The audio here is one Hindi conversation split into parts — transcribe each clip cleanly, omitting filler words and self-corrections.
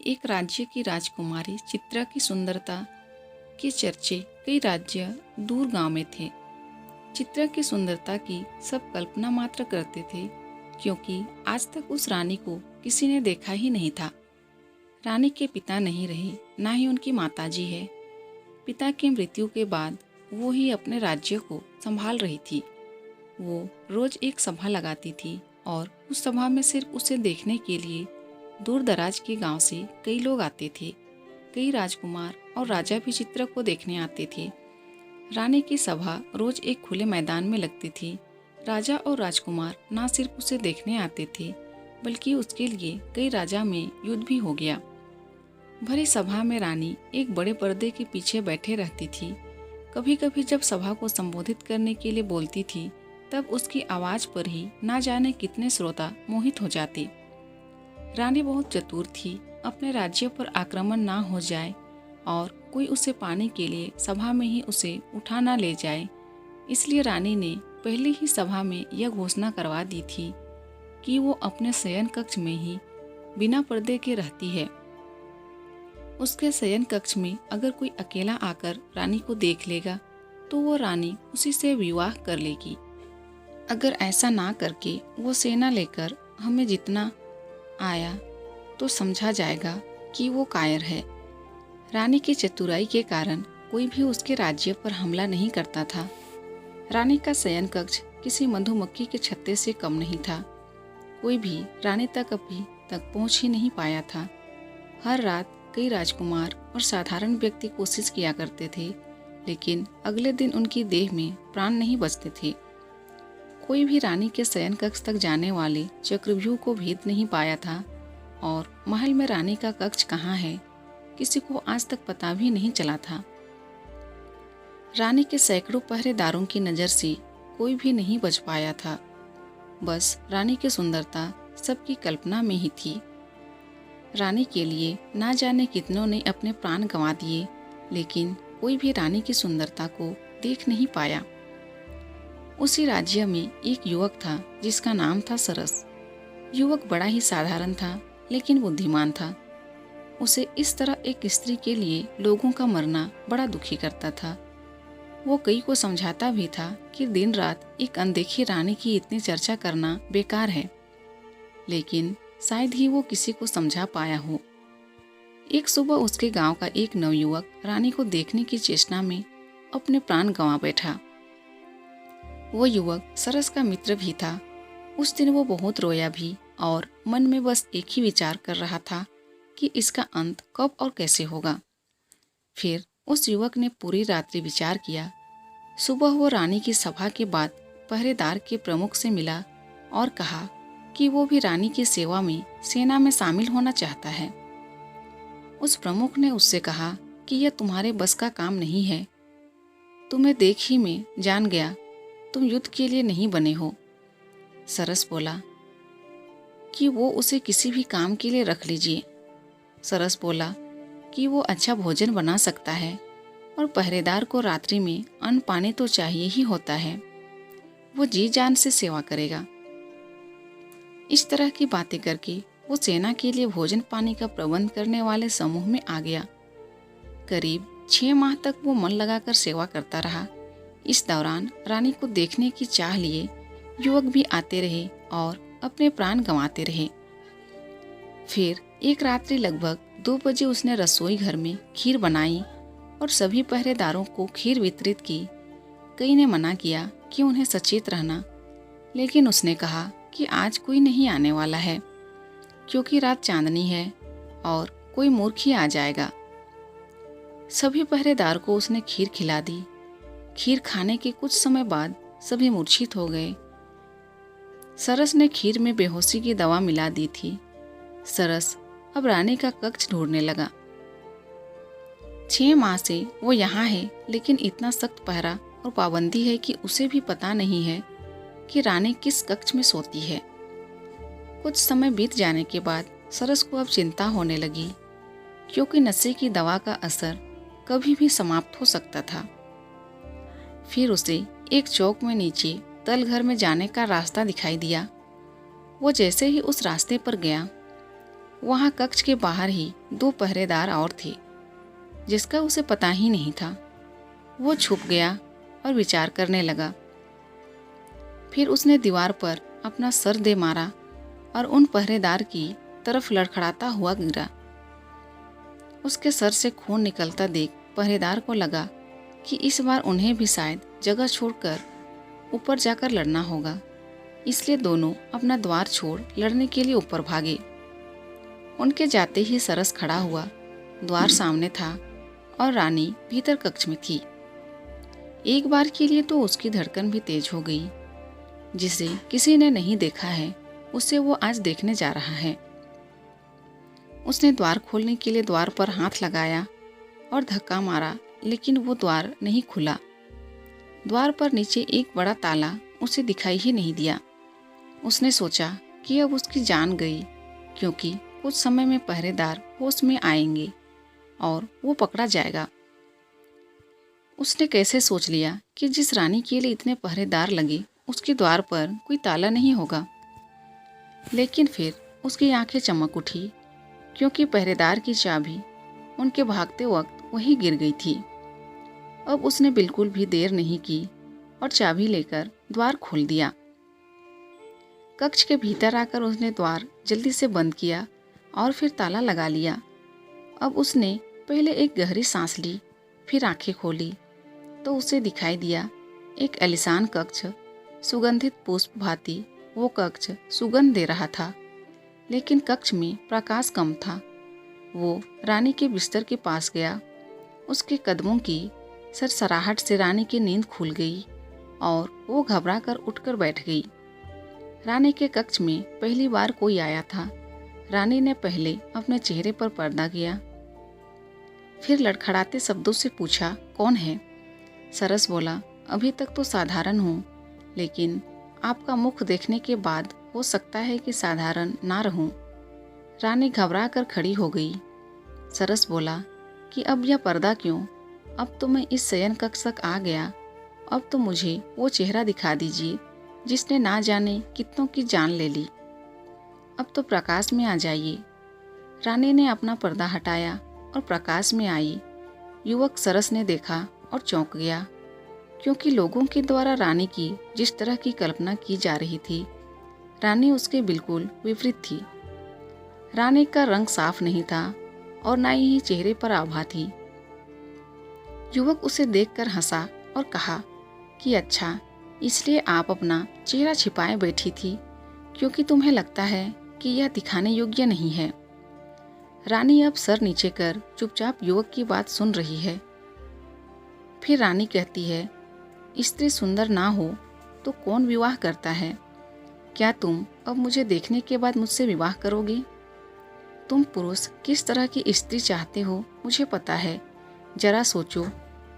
एक राज्य की राजकुमारी चित्रा की सुंदरता के चर्चे कई राज्य दूर गांव में थे। चित्रा की सुंदरता की सब कल्पना मात्र करते थे, क्योंकि आज तक उस रानी को किसी ने देखा ही नहीं था। रानी के पिता नहीं रहे, ना ही उनकी माताजी है। पिता की मृत्यु के बाद वो ही अपने राज्य को संभाल रही थी। वो रोज एक सभा लगाती थी और उस सभा में सिर्फ उसे देखने के लिए दूर दराज के गांव से कई लोग आते थे। कई राजकुमार और राजा भी चित्रा को देखने आते थे। रानी की सभा रोज एक खुले मैदान में लगती थी। राजा और राजकुमार न सिर्फ उसे देखने आते थे, बल्कि उसके लिए कई राजा में युद्ध भी हो गया। भरी सभा में रानी एक बड़े पर्दे के पीछे बैठे रहती थी। कभी कभी जब सभा को संबोधित करने के लिए बोलती थी, तब उसकी आवाज पर ही ना जाने कितने श्रोता मोहित हो जाते। रानी बहुत चतुर थी। अपने राज्य पर आक्रमण ना हो जाए और कोई उसे पाने के लिए सभा में ही उसे उठा ना ले जाए, इसलिए रानी ने पहले ही सभा में यह घोषणा करवा दी थी कि वो अपने शयन कक्ष में ही बिना पर्दे के रहती है। उसके शयन कक्ष में अगर कोई अकेला आकर रानी को देख लेगा तो वो रानी उसी से विवाह कर लेगी। अगर ऐसा ना करके वो सेना लेकर हमें जितना आया तो समझा जाएगा कि वो कायर है। रानी की चतुराई के कारण कोई भी उसके राज्य पर हमला नहीं करता था। रानी का शयन कक्ष किसी मधुमक्खी के छत्ते से कम नहीं था। कोई भी रानी तक अभी तक पहुंच ही नहीं पाया था। हर रात कई राजकुमार और साधारण व्यक्ति कोशिश किया करते थे, लेकिन अगले दिन उनकी देह में प्राण नहीं बचते थे। कोई भी रानी के शयन कक्ष तक जाने वाले चक्रव्यूह को भेद नहीं पाया था, और महल में रानी का कक्ष कहाँ है किसी को आज तक पता भी नहीं चला था। रानी के सैकड़ों पहरेदारों की नज़र से कोई भी नहीं बच पाया था। बस रानी की सुंदरता सबकी कल्पना में ही थी। रानी के लिए ना जाने कितनों ने अपने प्राण गंवा दिए, लेकिन कोई भी रानी की सुंदरता को देख नहीं पाया। उसी राज्य में एक युवक था जिसका नाम था सरस। युवक बड़ा ही साधारण था, लेकिन बुद्धिमान था। उसे इस तरह एक स्त्री के लिए लोगों का मरना बड़ा दुखी करता था। वो कई को समझाता भी था कि दिन रात एक अनदेखी रानी की इतनी चर्चा करना बेकार है, लेकिन शायद ही वो किसी को समझा पाया हो। एक सुबह उसके गांव का एक नवयुवक रानी को देखने की चेष्टा में अपने प्राण गंवा बैठा। वो युवक सरस का मित्र भी था। उस दिन वो बहुत रोया भी और मन में बस एक ही विचार कर रहा था कि इसका अंत कब और कैसे होगा। फिर उस युवक ने पूरी रात्रि विचार किया। सुबह वो रानी की सभा के बाद पहरेदार के प्रमुख से मिला और कहा कि वो भी रानी की सेवा में सेना में शामिल होना चाहता है। उस प्रमुख ने उससे कहा कि यह तुम्हारे बस का काम नहीं है। तुम्हें देख ही मैं जान गया तुम युद्ध के लिए नहीं बने हो। सरस बोला कि वो उसे किसी भी काम के लिए रख लीजिए। सरस बोला कि वो अच्छा भोजन बना सकता है और पहरेदार को रात्रि में अन्न पानी तो चाहिए ही होता है। वो जी जान से सेवा करेगा। इस तरह की बातें करके वो सेना के लिए भोजन पानी का प्रबंध करने वाले समूह में आ गया। करीब 6 माह तक वो मन लगाकर सेवा करता रहा। इस दौरान रानी को देखने की चाह लिए युवक भी आते रहे और अपने प्राण गंवाते रहे। फिर एक रात्रि लगभग 2 बजे उसने रसोई घर में खीर बनाई और सभी पहरेदारों को खीर वितरित की। कई ने मना किया कि उन्हें सचेत रहना, लेकिन उसने कहा कि आज कोई नहीं आने वाला है, क्योंकि रात चांदनी है और कोई मूर्ख ही आ जाएगा। सभी पहरेदार को उसने खीर खिला दी। खीर खाने के कुछ समय बाद सभी मूर्छित हो गए। सरस ने खीर में बेहोशी की दवा मिला दी थी। सरस अब रानी का कक्ष ढूंढने लगा। 6 माह से वो यहाँ है, लेकिन इतना सख्त पहरा और पाबंदी है कि उसे भी पता नहीं है कि रानी किस कक्ष में सोती है। कुछ समय बीत जाने के बाद सरस को अब चिंता होने लगी, क्योंकि नशे की दवा का असर कभी भी समाप्त हो सकता था। फिर उसे एक चौक में नीचे तल घर में जाने का रास्ता दिखाई दिया। वो जैसे ही उस रास्ते पर गया, वहाँ कक्ष के बाहर ही 2 पहरेदार और थे, जिसका उसे पता ही नहीं था। वो छुप गया और विचार करने लगा। फिर उसने दीवार पर अपना सर दे मारा और उन पहरेदार की तरफ लड़खड़ाता हुआ गिरा। उसके सर से खून निकलता देख पहरेदार को लगा कि इस बार उन्हें भी शायद जगह छोड़कर ऊपर जाकर लड़ना होगा, इसलिए दोनों अपना द्वार छोड़ लड़ने के लिए ऊपर भागे। उनके जाते ही सरस खड़ा हुआ। द्वार सामने था और रानी भीतर कक्ष में थी। एक बार के लिए तो उसकी धड़कन भी तेज हो गई। जिसे किसी ने नहीं देखा है, उसे वो आज देखने जा रहा है। उसने द्वार खोलने के लिए द्वार पर हाथ लगाया और धक्का मारा, लेकिन वो द्वार नहीं खुला। द्वार पर नीचे एक बड़ा ताला उसे दिखाई ही नहीं दिया। उसने सोचा कि अब उसकी जान गई, क्योंकि कुछ समय में पहरेदार होश में आएंगे और वो पकड़ा जाएगा। उसने कैसे सोच लिया कि जिस रानी के लिए इतने पहरेदार लगे, उसके द्वार पर कोई ताला नहीं होगा। लेकिन फिर उसकी आंखें चमक उठी, क्योंकि पहरेदार की चाबी उनके भागते वक्त वहीं गिर गई थी। अब उसने बिल्कुल भी देर नहीं की और चाबी लेकर द्वार खोल दिया। कक्ष के भीतर आकर उसने द्वार जल्दी से बंद किया और फिर ताला लगा लिया। अब उसने पहले एक गहरी सांस ली, फिर आंखें खोली तो उसे दिखाई दिया एक आलीशान कक्ष, सुगंधित पुष्प भांति वो कक्ष सुगंध दे रहा था, लेकिन कक्ष में प्रकाश कम था। वो रानी के बिस्तर के पास गया। उसके कदमों की सरसराहट से रानी की नींद खुल गई और वो घबरा कर उठकर बैठ गई। रानी के कक्ष में पहली बार कोई आया था। रानी ने पहले अपने चेहरे पर पर्दा किया, फिर लड़खड़ाते शब्दों से पूछा, कौन है? सरस बोला, अभी तक तो साधारण हूँ, लेकिन आपका मुख देखने के बाद हो सकता है कि साधारण ना रहूं। रानी घबरा कर खड़ी हो गई। सरस बोला कि अब यह पर्दा क्यों? अब तो मैं इस शयन कक्ष तक आ गया। अब तो मुझे वो चेहरा दिखा दीजिए जिसने ना जाने कितनों की जान ले ली। अब तो प्रकाश में आ जाइए। रानी ने अपना पर्दा हटाया और प्रकाश में आई। युवक सरस ने देखा और चौंक गया, क्योंकि लोगों के द्वारा रानी की जिस तरह की कल्पना की जा रही थी, रानी उसके बिल्कुल विपरीत थी। रानी का रंग साफ नहीं था और ना ही चेहरे पर आभा थी। युवक उसे देखकर हंसा और कहा कि अच्छा, इसलिए आप अपना चेहरा छिपाए बैठी थी, क्योंकि तुम्हें लगता है कि यह दिखाने योग्य नहीं है। रानी अब सर नीचे कर चुपचाप युवक की बात सुन रही है। फिर रानी कहती है, स्त्री सुंदर ना हो तो कौन विवाह करता है? क्या तुम अब मुझे देखने के बाद मुझसे विवाह करोगे? तुम पुरुष किस तरह की स्त्री चाहते हो मुझे पता है। जरा सोचो,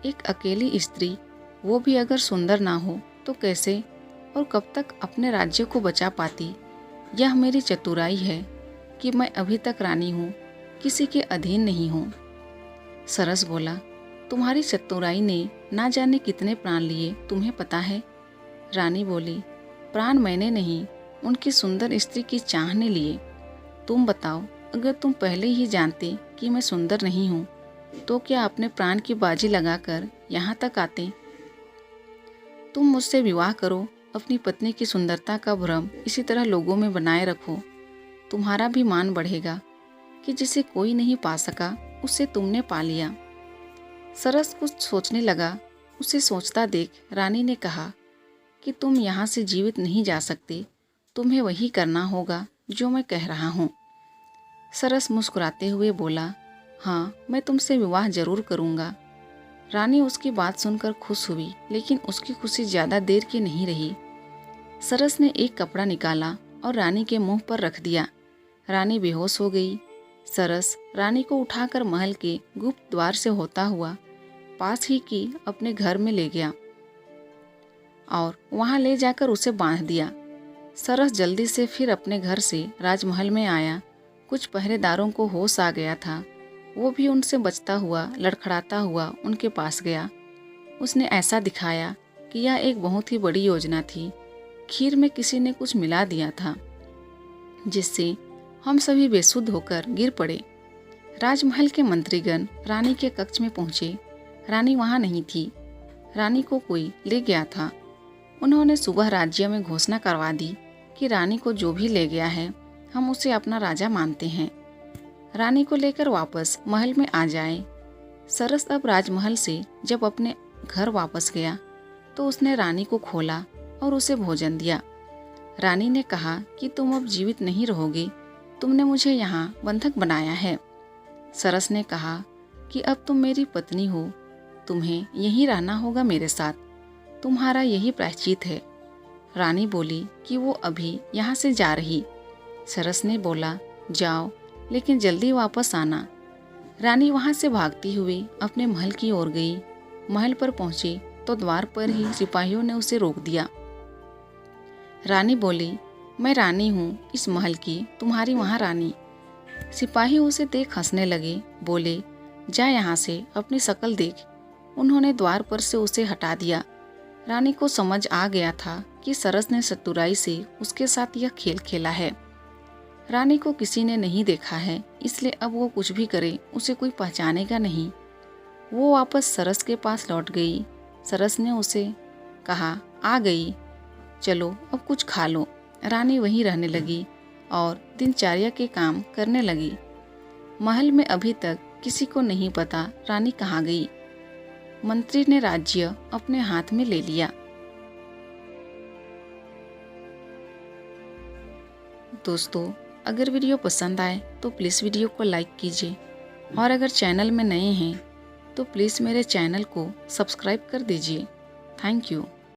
एक अकेली स्त्री, वो भी अगर सुंदर ना हो तो कैसे और कब तक अपने राज्य को बचा पाती? यह मेरी चतुराई है कि मैं अभी तक रानी हूँ, किसी के अधीन नहीं हूँ। सरस बोला, तुम्हारी चतुराई ने ना जाने कितने प्राण लिए, तुम्हें पता है? रानी बोली, प्राण मैंने नहीं, उनकी सुंदर स्त्री की चाह ने लिए। तुम बताओ, अगर तुम पहले ही जानते कि मैं सुंदर नहीं हूँ, तो क्या अपने प्राण की बाजी लगाकर यहाँ तक आते? तुम मुझसे विवाह करो, अपनी पत्नी की सुंदरता का भ्रम इसी तरह लोगों में बनाए रखो। तुम्हारा भी मान बढ़ेगा कि जिसे कोई नहीं पा सका, उसे तुमने पा लिया। सरस कुछ सोचने लगा। उसे सोचता देख रानी ने कहा कि तुम यहाँ से जीवित नहीं जा सकते, तुम्हें वही करना होगा जो मैं कह रहा हूँ। सरस मुस्कुराते हुए बोला, हाँ, मैं तुमसे विवाह जरूर करूँगा। रानी उसकी बात सुनकर खुश हुई, लेकिन उसकी खुशी ज़्यादा देर की नहीं रही। सरस ने एक कपड़ा निकाला और रानी के मुंह पर रख दिया। रानी बेहोश हो गई। सरस रानी को उठाकर महल के गुप्त द्वार से होता हुआ पास ही की अपने घर में ले गया और वहां ले जाकर उसे बांध दिया। सरस जल्दी से फिर अपने घर से राजमहल में आया। कुछ पहरेदारों को होश आ गया था। वो भी उनसे बचता हुआ, लड़खड़ाता हुआ उनके पास गया। उसने ऐसा दिखाया कि यह एक बहुत ही बड़ी योजना थी। खीर में किसी ने कुछ मिला दिया था, जिससे हम सभी बेसुध होकर गिर पड़े। राजमहल के मंत्रीगण रानी के कक्ष में पहुंचे। रानी वहां नहीं थी। रानी को कोई ले गया था। उन्होंने सुबह राज्य में घोषणा करवा दी कि रानी को जो भी ले गया है हम उसे अपना राजा मानते हैं। रानी को लेकर वापस महल में आ जाए। सरस अब राजमहल से जब अपने घर वापस गया तो उसने रानी को खोला और उसे भोजन दिया। रानी ने कहा कि तुम अब जीवित नहीं रहोगे, तुमने मुझे यहाँ बंधक बनाया है। सरस ने कहा कि अब तुम मेरी पत्नी हो, तुम्हें यहीं रहना होगा मेरे साथ, तुम्हारा यही प्रायश्चित है। रानी बोली कि वो अभी यहाँ से जा रही। सरस ने बोला, जाओ लेकिन जल्दी वापस आना। रानी वहाँ से भागती हुई अपने महल की ओर गई। महल पर पहुंची तो द्वार पर ही सिपाहियों ने उसे रोक दिया। रानी बोली, मैं रानी हूँ इस महल की, तुम्हारी वहाँ रानी। सिपाही उसे देख हंसने लगे, बोले, जा यहाँ से, अपनी शक्ल देख। उन्होंने द्वार पर से उसे हटा दिया। रानी को समझ आ गया था कि सरस ने चतुराई से उसके साथ यह खेल खेला है। रानी को किसी ने नहीं देखा है, इसलिए अब वो कुछ भी करे उसे कोई पहचानेगा नहीं। वो वापस सरस के पास लौट गई। सरस ने उसे कहा, आ गई, चलो अब कुछ खा लो। रानी वहीं रहने लगी और दिनचर्या के काम करने लगी। महल में अभी तक किसी को नहीं पता रानी कहाँ गई। मंत्री ने राज्य अपने हाथ में ले लिया। दोस्तों, अगर वीडियो पसंद आए तो प्लीज़ वीडियो को लाइक कीजिए और अगर चैनल में नए हैं तो प्लीज़ मेरे चैनल को सब्सक्राइब कर दीजिए। Thank you.